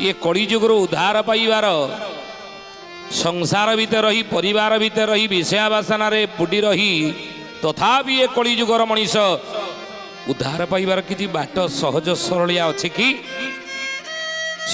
ये कलिजुगर उद्धार पाइबार संसार भितर रही परिवार भितर रही विषया बासना रे बुडी रही तथापि ये कलिजुगर मनीष उद्धार पाइबार किसी बाट सहज सरलिया अच्छी कि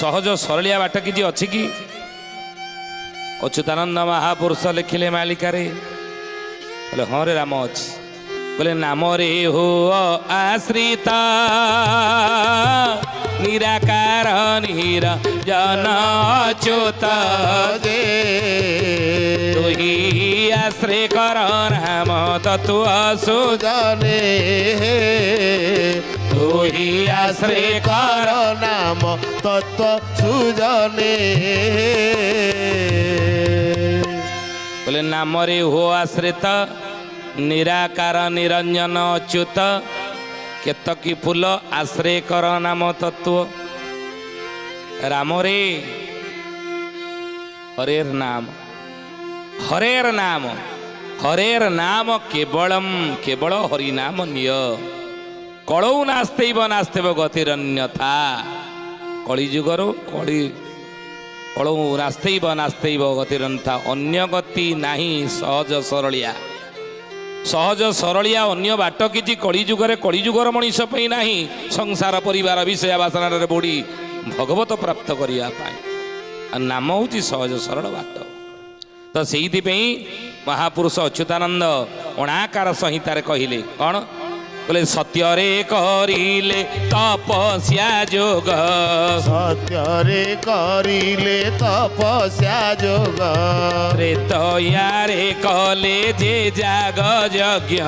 सहज सरलिया बाट किसी अच्छी कि अच्युतानंद महापुरुष लिखिले मालिकार बोले हाँ रे राम अच्छी बोले नाम रे हो आश्रिता निराकार निरंजन अच्युत दे तु ही आश्रय कर नाम तत्व सुजने तु ही आश्रय कर नाम तत्व सुजने बोले नाम रे हो आश्रित निराकार निरंजन अच्युत केतकी फूल आश्रय कर नाम तत्व राम रे हरेर नाम हरेर नाम केवलम केवल हरि नाम निय कलौ नास्तेव नास्तेव गतिरन्यथा कलिजुगर कलौ नास्तेव नास्तेव गतिरन्यथा अन्य गति नाही सहज सरलिया सहज सरलिया अन्य बाट किसी कलिजुगर मनीष पे ना संसार परिवार विषय बासना बुड़ी भगवत प्राप्त करने नाम हूँ सहज सरल बाट तो से महापुरुष अच्युतानंद अणाकार संहितार कहले कौन बोले सत्यरे करिले तपस्या जोग सत्यरे करिले तपस्या जोग त्रेतयारे कले जे जाग यज्ञ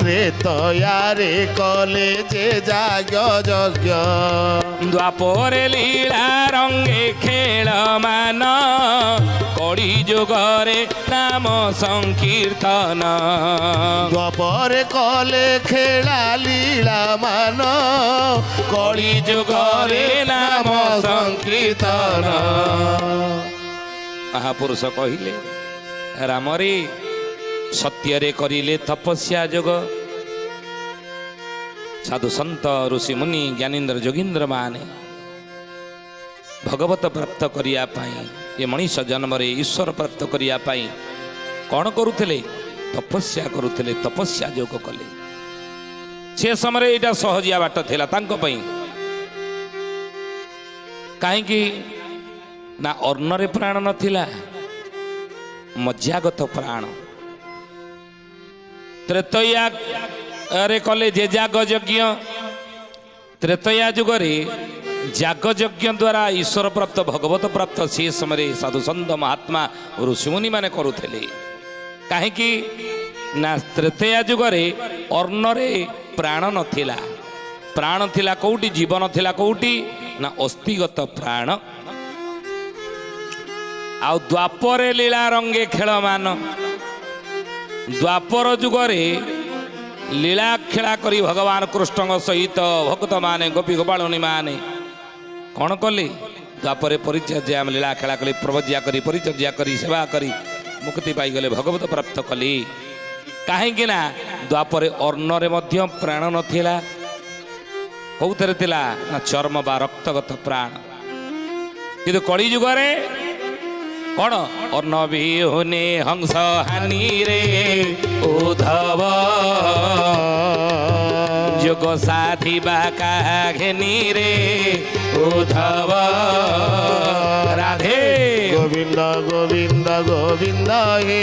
त्रेतयारे कले जे जाग यज्ञ द्वापरे लीला रंगे खेल मान कलिजुगरे नाम संकीर्तन द्वापरे कले खेला लीला मान कलिजुगरे नाम संकीर्तन महापुरुष कहले राम रे सत्यरे करिले तपस्या जोग साधु संत ऋषि मुनि ज्ञानेन्द्र जोगींद्र माने भगवत प्राप्त करिया पाई ये मनीष जन्म रे ईश्वर प्राप्त करिया पाई कौन करुले तपस्या करुले तपस्या जोग कले से समय यहाँ सहजिया बाट थिला तांको पई कहीं ना अर्णरे प्राण नथिला मज्जागत प्राण त्रेतया अरे कले जे जाग यज्ञ त्रेतया जुगरे जाग यज्ञ द्वारा ईश्वर प्राप्त भगवत प्राप्त से समय साधु संत महात्मा ऋषिमुनि माने करुले कहीं ना त्रेतया जुगरे अर्णरे प्राण नथिला प्राण थिला कोउटी जीवन थिला कोउटी ना अस्थिगत प्राण आ द्वापरे लीला रंगे खेल मान द्वापर जुगरे लीला खेला करी भगवान कृष्ण सहित भक्त माने गोपी गोपाळनी माने कौन कले द्वापरे परिचर्या लीला खेला कली प्रवज्या करी परिचर्या करी सेवा करी मुक्ति पाई गले भगवत प्राप्त कली कहीं ना द्वापरे अर्णरे मध्य प्राण नथिला कौथरे थिला ना चर्म बा रक्तगत प्राण किंतु कलिजुगरे कौन अर्ण विहुने हंस हानि रे उद्धव जोग साधि बाका घेनी रे उद्धव राधे गोविंद गोविंद गोविंद हे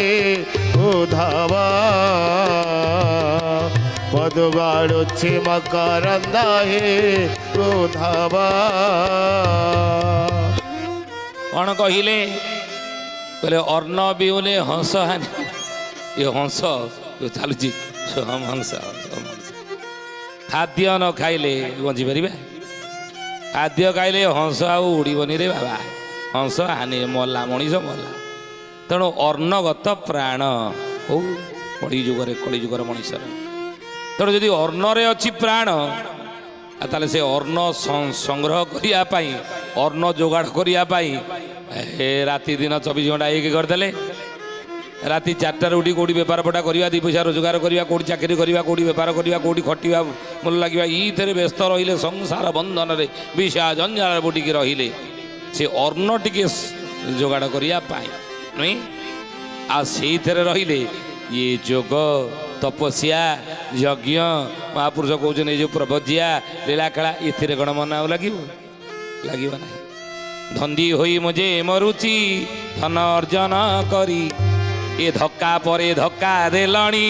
उद्धव पदुगाड़ुच्छे मकरंद हे उद्धव कौन कहले बोले अर्ण बिहुने हंस हानि ये हंस जो चलुची हम हंस खाद्य न खाइले बंची पारे खाद्य खाइले हंस आउ उड़बनी रे बाबा हंस हानि मला मनीष मला तेणु अर्णगत प्राण हो कलिजुगर मनीष तेणु जदि अर्णरे अच्छी प्राण ताले से अर्ण संग्रह करने अर्ण जोगाड़ करने राति दिन 24 घंटा एक करदे राति 4टार उठी कौटी बेपार पटा करवा 2 पैसा रोजगार करवा कौटी चाकरी करवा कौटी बेपार करवा कौटी खटिया मूल लगे ये व्यस्त रहिले संसार बंधन रे विषा जंजाल बुटिकी रहिले ସେ ଅର୍ଣ୍ଣ ଟିକେ ଯୋଗାଡ଼ କରିବା ପାଇଁ ନୁହେଁ। ଆଉ ସେଇଥିରେ ରହିଲେ ଇଏ ଯୋଗ ତପସ୍ୟା ଯଜ୍ଞ ମହାପୁରୁଷ କହୁଛନ୍ତି ଏଇ ଯେଉଁ ପ୍ରବଜିଆ ଲୀଳାଖେଳା ଏଥିରେ କ'ଣ ମନ ଆଉ ଲାଗିବ? ଲାଗିବ ନାହିଁ। ଧନ୍ଦି ହୋଇ ମୁଁ ଯେ ମରୁଚି ଧନ ଅର୍ଜନ କରି ଏ ଧକ୍କା ପରେ ଧକ୍କା ଦେଲଣି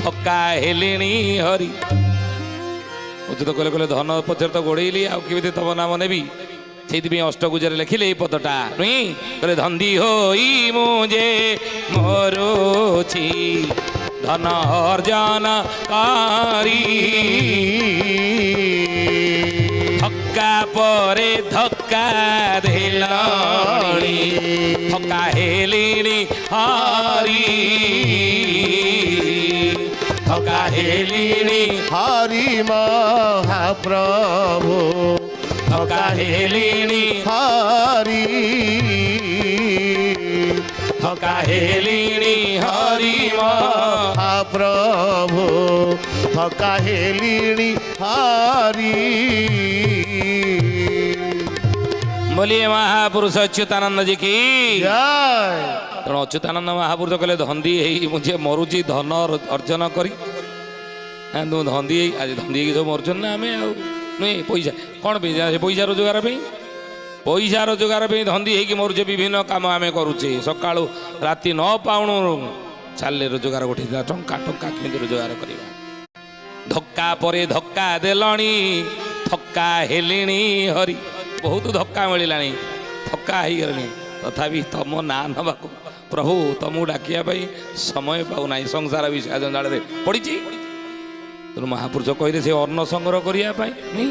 ଧକ୍କା ହେଲେଣି ହରି। ଉଚିତ କହିଲେ କହିଲେ ଧନ ପଛରେ ତ ଗୋଡ଼େଇଲି ଆଉ କେମିତି ତମ ନାମ ନେବି। ସେଇଥିପାଇଁ ଅଷ୍ଟଗୁଜରେ ଲେଖିଲେ ଏଇ ପଦଟା ନୁହେଁ। କହିଲେ ଧନ୍ଦି ହୋଇ ମୁଁ ଯେ ମରୁଛି ଧନ ଅର୍ଜନ କରି ଧକ୍କା ପରେ ଧକ୍କା ଦେଲଣି ଧକ୍କା ହେଲିଣି ହରି ଧକ୍କା ହେଲିଣି हरि महाप्रभु ଧକ୍କା ହେଲିଣି हरि ଧକ୍କା ହେଲିଣି ହରି महाप्रभु थका हेलिणी हरि बोलिए महापुरुष अच्युतानंद जी की जय। ତେଣୁ ଅଚ୍ୟୁତାନନ୍ଦ ମହାପୁରୁଷ କହିଲେ ଧନ୍ଦି ହେଇ ମୁଁ ଯେ ମରୁଛି ଧନ ଅର୍ଜନ କରି ତୁ ଧନ୍ଦି ହେଇ ଆଜି ଧନ୍ଦି ହେଇକି ସବୁ ମରୁଛନ୍ତି ନା ଆମେ ଆଉ ନୁହେଁ। ପଇସା କ'ଣ ପାଇଁ ସେ ପଇସା ରୋଜଗାର ପାଇଁ ପଇସା ରୋଜଗାର ପାଇଁ ଧନ୍ଦି ହେଇକି ମରୁଛେ। ବିଭିନ୍ନ କାମ ଆମେ କରୁଛେ ସକାଳୁ ରାତି ନ ପାଉଣୁ ଚାଲିଲେ ରୋଜଗାର ଉଠିଥିଲା ଟଙ୍କା ଟଙ୍କା କେମିତି ରୋଜଗାର କରିବା। ଧକ୍କା ପରେ ଧକ୍କା ଦେଲଣି ଥକ୍କା ହେଲିଣି ହରି। ବହୁତ ଧକ୍କା ମିଳିଲାଣି ଥକ୍କା ହେଇଗଲେଣି ତଥାପି ତମ ନାଁ ନେବାକୁ ପ୍ରଭୁ ତମକୁ ଡାକିବା ପାଇଁ ସମୟ ପାଉନାହିଁ। ସଂସାର ବିଷୟ ଜଞ୍ଜାଳରେ ପଡ଼ିଛି। ତେଣୁ ମହାପୁରୁଷ କହିଲେ ସେ ଅନ୍ନ ସଂଗ୍ରହ କରିବା ପାଇଁ ନାଇଁ।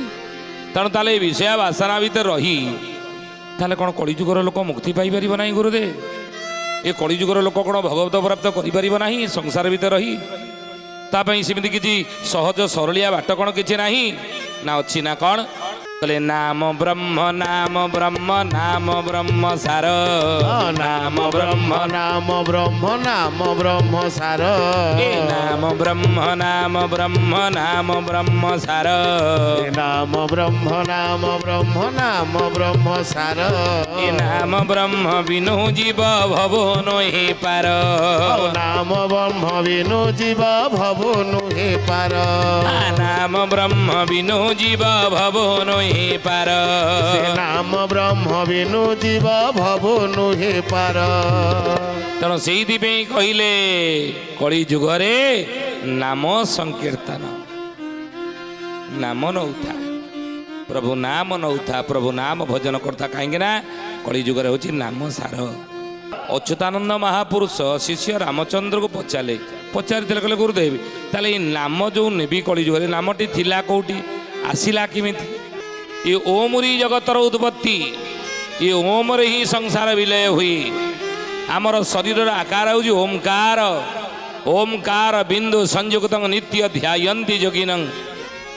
ତେଣୁ ତାହେଲେ ଏ ବିଷୟ ବାସନା ଭିତରେ ରହି ତାହେଲେ କ'ଣ କଳିଯୁଗର ଲୋକ ମୁକ୍ତି ପାଇପାରିବ ନାହିଁ ଗୁରୁଦେବ? ଏ କଳିଯୁଗର ଲୋକ କ'ଣ ଭଗବତ ପ୍ରାପ୍ତ କରିପାରିବ ନାହିଁ ସଂସାର ଭିତରେ ରହି? ତା ପାଇଁ ସେମିତି କିଛି ସହଜ ସରଳିଆ ବାଟ କ'ଣ କିଛି ନାହିଁ ନା ଅଛି ନା କ'ଣ? କହିଲେ ନାମ ବ୍ରହ୍ମ ନାମ ବ୍ରହ୍ମ ନାମ ବ୍ରହ୍ମ ସାର नाम ब्रह्म नाम ब्रह्म नाम ब्रह्म सार ଏ ନାମ ବ୍ରହ୍ମ ନାମ ବ୍ରହ୍ମ ନାମ ବ୍ରହ୍ମ ସାର नाम ब्रह्म नाम ब्रह्म नाम ब्रह्म सार ଏ ନାମ ବ୍ରହ୍ମ ବିନୁ ଜୀବ ଭବ ନୋହି ପାର नाम ब्रह्म विनु जीव भवु नुहे पार ନାମ ବ୍ରହ୍ମ ବିନୁ ଜୀବ ଭବ ନୋହି ପାର से नाम ब्रह्म विनु जीव भवु नुहे पार ତେଣୁ ସେଇଥିପାଇଁ କହିଲେ କଳି ଯୁଗରେ ନାମ ସଂକୀର୍ତ୍ତନ ନାମ ନଉଥା ପ୍ରଭୁ ନାମ ନଉଥା ପ୍ରଭୁ ନାମ ଭଜନ କରୁଥା। କାହିଁକି ନା କଳି ଯୁଗରେ ହେଉଛି ନାମ ସାର। ଅଚ୍ୟୁତାନନ୍ଦ ମହାପୁରୁଷ ଶିଷ୍ୟ ରାମଚନ୍ଦ୍ରକୁ ପଚାରିଥିଲେ କହିଲେ ଗୁରୁଦେବ ତାହେଲେ ଏଇ ନାମ ଯେଉଁ ନେବି କଳି ଯୁଗରେ ନାମଟି ଥିଲା କେଉଁଠି ଆସିଲା କେମିତି? ଏ ଓମରି ଜଗତର ଉତ୍ପତ୍ତି ଏ ଓମରେ ହିଁ ସଂସାର ବିଲୟ ହୁଏ। ଆମର ଶରୀରର ଆକାର ହେଉଛି ଓମକାର ଓମକାର ବିନ୍ଦୁ ସଂଯୁକ୍ତ ନିତ୍ୟ ଧ୍ୟାୟନ୍ତି ଯୋଗିନଂ।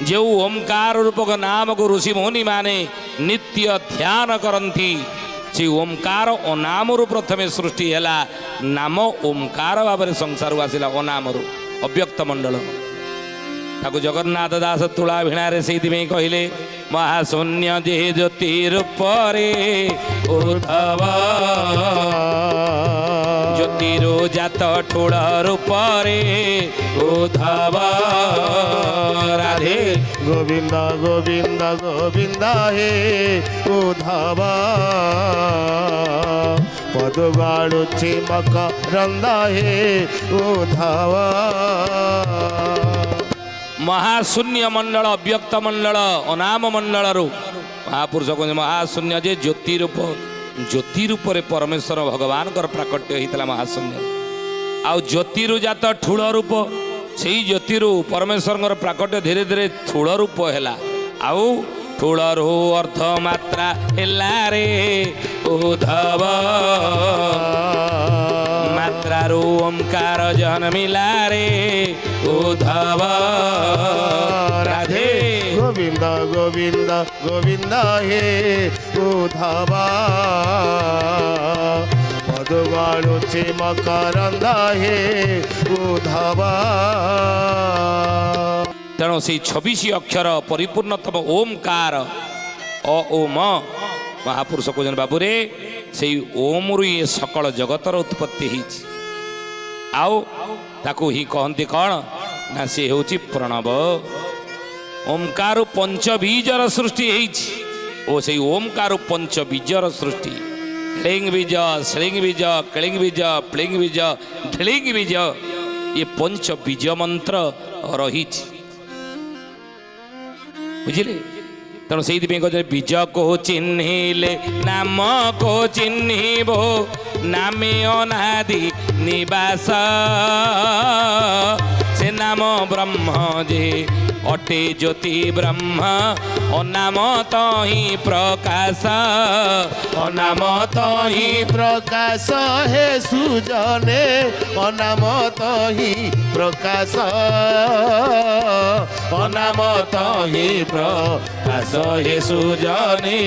ଯେଉଁ ଓମକାର ରୂପକ ନାମକୁ ଋଷି ମୁନିମାନେ ନିତ୍ୟ ଧ୍ୟାନ କରନ୍ତି ସେ ଓମକାର ଅନାମରୁ ପ୍ରଥମେ ସୃଷ୍ଟି ହେଲା। ନାମ ଓମକାର ଭାବରେ ସଂସାରକୁ ଆସିଲା ଅନାମରୁ ଅବ୍ୟକ୍ତ ମଣ୍ଡଳ। ତାକୁ ଜଗନ୍ନାଥ ଦାସ ତୁଳା ଭିଣାରେ ସେଇଥିପାଇଁ କହିଲେ ମହାଶୂନ୍ୟ ଯେ ଜ୍ୟୋତି ରୂପରେ ଉଦ୍ଧବ ଜ୍ୟୋତିରୁ ଜାତ ଠୁଳ ରୂପରେ ଉଦ୍ଧବ ରାଧେ गोविंद गोविंद गोविंद हे उद्धव पदुगाड़ुछि मकरंद हे उद्धव ମହାଶୂନ୍ୟ ମଣ୍ଡଳ ଅବ୍ୟକ୍ତ ମଣ୍ଡଳ ଅନାମ ମଣ୍ଡଳରୁ ମହାପୁରୁଷ କହୁଛନ୍ତି ମହାଶୂନ୍ୟ ଯେ ଜ୍ୟୋତି ରୂପରେ ପରମେଶ୍ୱର ଭଗବାନଙ୍କର ପ୍ରାକଟ୍ୟ ହେଇଥିଲା ମହାଶୂନ୍ୟ। ଆଉ ଜ୍ୟୋତିରୁ ଜାତ ଠୁଳ ରୂପ ସେଇ ଜ୍ୟୋତିରୁ ପରମେଶ୍ୱରଙ୍କର ପ୍ରାକଟ୍ୟ ଧୀରେ ଧୀରେ ଠୁଳ ରୂପ ହେଲା। ଆଉ ଠୁଳରୁ ଅର୍ଦ୍ଧ ମାତ୍ରା ହେଲା ରେ ଉଦ୍ଧବ ମାତ୍ରାରୁ ଓମକାର ଜନ୍ମିଲା ରେ ଉଦ୍ଧବ ରାଧେ गोविंद गोविंद गोविंद हे उद्धव पदुगाड़ुछि मकरंद हे उद्धव ତେଣୁ ସେଇ 26 ଅକ୍ଷର ପରିପୂର୍ଣ୍ଣତମ ଓମକାର ଅ ଓମ ମହାପୁରୁଷ କହୁଛନ୍ତି ବାବୁରେ ସେଇ ଓମରୁ ଇଏ ସକଳ ଜଗତର ଉତ୍ପତ୍ତି ହେଇଛି। ଆଉ ତାକୁ ହିଁ କହନ୍ତି କ'ଣ ନା ସେ ହେଉଛି ପ୍ରଣବ। ଓମକାରୁ ପଞ୍ଚବୀଜର ସୃଷ୍ଟି ହେଇଛି ଓ ସେଇ ଓମକାରୁ ପଞ୍ଚବୀଜର ସୃଷ୍ଟି କ୍ଳିଙ୍ଗ ବୀଜ ଶ୍ଳିଙ୍ଗ ବୀଜ କ୍ଳିଙ୍ଗ ବୀଜ ପ୍ଲିଙ୍ଗ ବୀଜ ଢିଳିଙ୍ଗ ବୀଜ ଏ ପଞ୍ଚବୀଜ ମନ୍ତ୍ର ରହିଛି ବୁଝିଲେ। ତେଣୁ ସେଇଥିପାଇଁ କହୁଛନ୍ତି ବୀଜକୁ ଚିହ୍ନିଲେ ନାମକୁ ଚିହ୍ନିବ ନାମେ ଅନାଦି ନିବାସ ସେ ନାମ ବ୍ରହ୍ମ ଯେ ଅଟେ ଜ୍ୟୋତି ବ୍ରହ୍ମ ଅନାମ ତହିଁ ପ୍ରକାଶ অনাম তহি প্রকাশ হে সুজনে অনাম তহি প্রকাশ অনাম তহি প্রকাশ হে সুজনে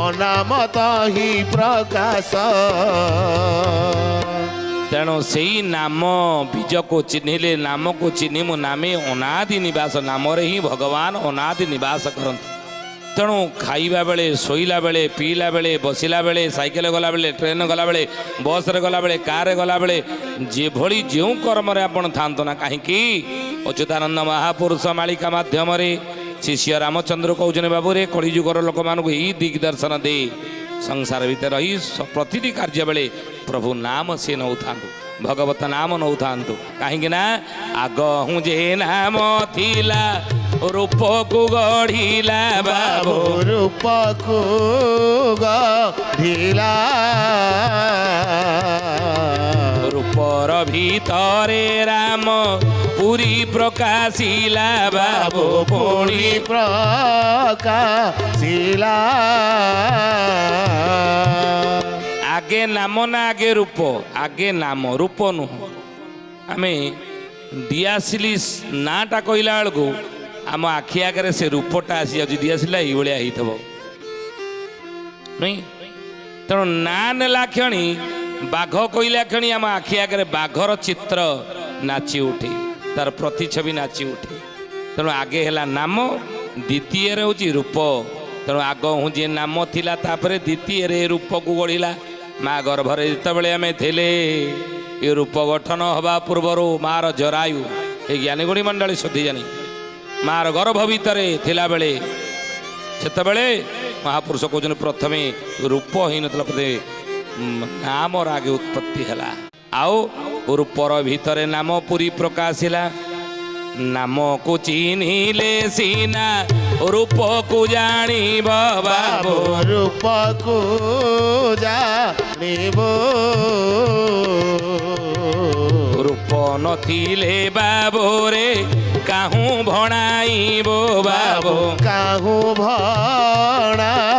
অনাম তহি প্রকাশ। ତେଣୁ ସେଇ ନାମ ବୀଜକୁ ଚିହ୍ନିଲେ ନାମକୁ ଚିହ୍ନିମୁ ନାମେ ଅନାଦି ନିବାସ ନାମରେ ହିଁ ଭଗବାନ ଅନାଦି ନିବାସ କରନ୍ତି। ତେଣୁ ଖାଇବା ବେଳେ ଶୋଇଲା ବେଳେ ପିଇଲା ବେଳେ ବସିଲା ବେଳେ ସାଇକେଲ ଗଲାବେଳେ ଟ୍ରେନ ଗଲାବେଳେ ବସ୍ରେ ଗଲାବେଳେ କାର୍ରେ ଗଲାବେଳେ ଯେଭଳି ଯେଉଁ କର୍ମରେ ଆପଣ ଥାଆନ୍ତୁ ନା କାହିଁକି ଅଚ୍ୟୁତାନନ୍ଦ ମହାପୁରୁଷ ମାଳିକା ମାଧ୍ୟମରେ ଶିଷ୍ୟ ରାମଚନ୍ଦ୍ର କହୁଛନ୍ତି ବାବୁରେ କଳିଯୁଗର ଲୋକମାନଙ୍କୁ ଏଇ ଦିଗ୍ଦର୍ଶନ ଦେଇ ସଂସାର ଭିତରେ ରହି ପ୍ରତିଟି କାର୍ଯ୍ୟ ବେଳେ ପ୍ରଭୁ ନାମ ସେ ନେଉଥାନ୍ତୁ ଭଗବତ ନାମ ନେଉଥାନ୍ତୁ। କାହିଁକି ନା ଆଗ ହୁଁ ଯେ ନାମ ଥିଲା ରୂପକୁ ଗଢ଼ିଲା ବାବୁ রূপকু গঢ়িলা ରୂପର ଭିତରେ ରାମ ପୁରୀ ପ୍ରକାଶିଲା ବାବୁ ପୁଣି প্রকাশিলা ଆଗେ ନାମ ନା ଆଗେ ରୂପ ଆଗେ ନାମ ରୂପ ନୁହଁ। ଆମେ ଦିଆସିଲି ନାଁଟା କହିଲା ବେଳକୁ ଆମ ଆଖି ଆଗରେ ସେ ରୂପଟା ଆସିଯାଉଛି ଦିଆସିଲା ଏଇଭଳିଆ ହେଇଥିବ ନାଇଁ। ତେଣୁ ନାଁ ନେଲା କ୍ଷଣି ବାଘ କହିଲା କ୍ଷଣି ଆମ ଆଖି ଆଗରେ ବାଘର ଚିତ୍ର ନାଚି ଉଠେ ତାର ପ୍ରତିଛବି ନାଚି ଉଠେ। ତେଣୁ ଆଗେ ହେଲା ନାମ ଦ୍ୱିତୀୟରେ ହେଉଛି ରୂପ। ତେଣୁ ଆଗ ହୁଁ ଯିଏ ନାମ ଥିଲା ତାପରେ ଦ୍ୱିତୀୟରେ ରୂପକୁ ଗଢ଼ିଲା। ମା ଗର୍ଭରେ ଯେତେବେଳେ ଆମେ ଥିଲେ ଏ ରୂପ ଗଠନ ହେବା ପୂର୍ବରୁ ମାର ଜରାୟୁ ଏ ଜ୍ଞାନୀଗୁଣୀ ମଣ୍ଡଳୀ ଶୁଦ୍ଧି ଜାଣି ମାର ଗର୍ଭ ଭିତରେ ଥିଲାବେଳେ ସେତେବେଳେ ମହାପୁରୁଷ କହୁଛନ୍ତି ପ୍ରଥମେ ରୂପ ହେଇନଥିଲା ପ୍ରଥମେ ନାମର ଆଗେ ଉତ୍ପତ୍ତି ହେଲା। ଆଉ ରୂପର ଭିତରେ ନାମ ପୁରୀ ପ୍ରକାଶିଲା। ନାମକୁ ଚିହ୍ନିଲେ ସିନା ରୂପକୁ ଜାଣିବ ବାବୁ রূপকু জানিব ରୂପ ନଥିଲେ ବାବୁରେ କାହୁଁ ଭଣାଇବ ବାବୁ কাহু ভণাইব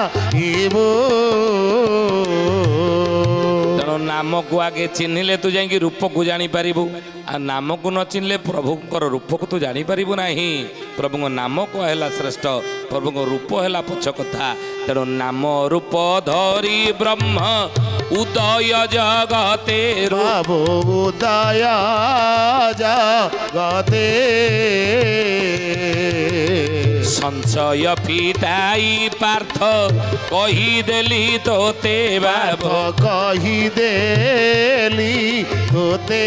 ତେଣୁ ନାମକୁ ଆଗେ ଚିହ୍ନିଲେ ତୁ ଯାଇକି ରୂପକୁ ଜାଣିପାରିବୁ। ଆଉ ନାମକୁ ନ ଚିହ୍ନିଲେ ପ୍ରଭୁଙ୍କର ରୂପକୁ ତୁ ଜାଣିପାରିବୁ ନାହିଁ। ପ୍ରଭୁଙ୍କ ନାମ କୁହା ହେଲା ଶ୍ରେଷ୍ଠ ପ୍ରଭୁଙ୍କ ରୂପ ହେଲା ପଛ କଥା। ତେଣୁ ନାମ ରୂପ ଧରି ବ୍ରହ୍ମ ଉଦୟ ଜଗତେ বাবু উদয় জগতে ସଂଶୟ ଫିଟାଇ ପାର୍ଥ କହିଦେଲି ତୋତେ ବାବୁ কহিদেলি তোতে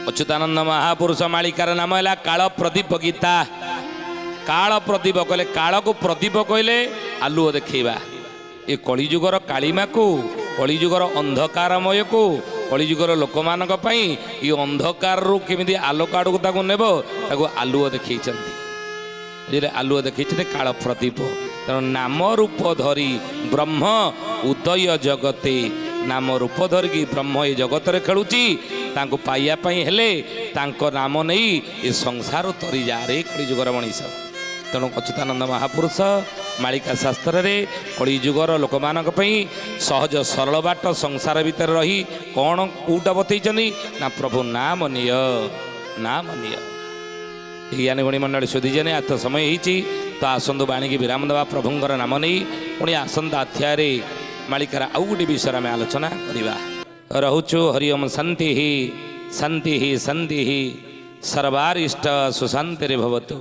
ଅଚ୍ୟୁତାନନ୍ଦ ମହାପୁରୁଷ ମାଳିକାର ନାମ ହେଲା କାଳ ପ୍ରଦୀପ ଗୀତା। କାଳ ପ୍ରଦୀପ କହିଲେ କାଳକୁ ପ୍ରଦୀପ କହିଲେ ଆଲୁଅ ଦେଖେଇବା। ଏ କଳିଯୁଗର କାଳିମାକୁ କଳିଯୁଗର ଅନ୍ଧକାରମୟକୁ କଳିଯୁଗର ଲୋକମାନଙ୍କ ପାଇଁ ଏ ଅନ୍ଧକାରରୁ କେମିତି ଆଲୋକ ଆଡ଼କୁ ତାକୁ ନେବ ତାକୁ ଆଲୁଅ ଦେଖେଇଛନ୍ତି। ବୁଝିଲେ ଆଲୁଅ ଦେଖେଇଛନ୍ତି କାଳ ପ୍ରଦୀପ। ତେଣୁ ନାମ ରୂପ ଧରି ବ୍ରହ୍ମ ଉଦୟ ଜଗତେ ନାମ ରୂପ ଧରିକି ବ୍ରହ୍ମ ଏ ଜଗତରେ ଖେଳୁଛି। ତାଙ୍କୁ ପାଇବା ପାଇଁ ହେଲେ ତାଙ୍କ ନାମ ନେଇ ଏ ସଂସାର ତରି ଯାରେ କଳିଯୁଗର ମଣିଷ। ତେଣୁ ଅଚ୍ୟୁତାନନ୍ଦ ମହାପୁରୁଷ ମାଳିକା ଶାସ୍ତ୍ରରେ କଳିଯୁଗର ଲୋକମାନଙ୍କ ପାଇଁ ସହଜ ସରଳ ବାଟ ସଂସାର ଭିତରେ ରହି କ'ଣ କେଉଁଟା ବତେଇଛନ୍ତି ନା ପ୍ରଭୁ ନାମ ନିଅ ନାମ ନିଅ। ଜ୍ଞାନୀ ଗୁଣୀ ମଣ୍ଡଳୀ ସୁଧିଜନେ ଆତ ସମୟ ହେଇଛି ତ ଆସନ୍ତୁ ବାଣୀକି ବିରାମ ଦେବା ପ୍ରଭୁଙ୍କର ନାମ ନେଇ ପୁଣି ଆସନ୍ତା ଅଧ୍ୟାୟରେ ମାଳିକାର ଆଉ ଗୋଟେ ବିଷୟରେ ଆମେ ଆଲୋଚନା କରିବା। ରହୁଛୁ ହରିଓମ ଶାନ୍ତି ଶାନ୍ତି ଶାନ୍ତି ସର୍ବାରିଷ୍ଟ ସୁଶାନ୍ତିରେ ଭବତୁ।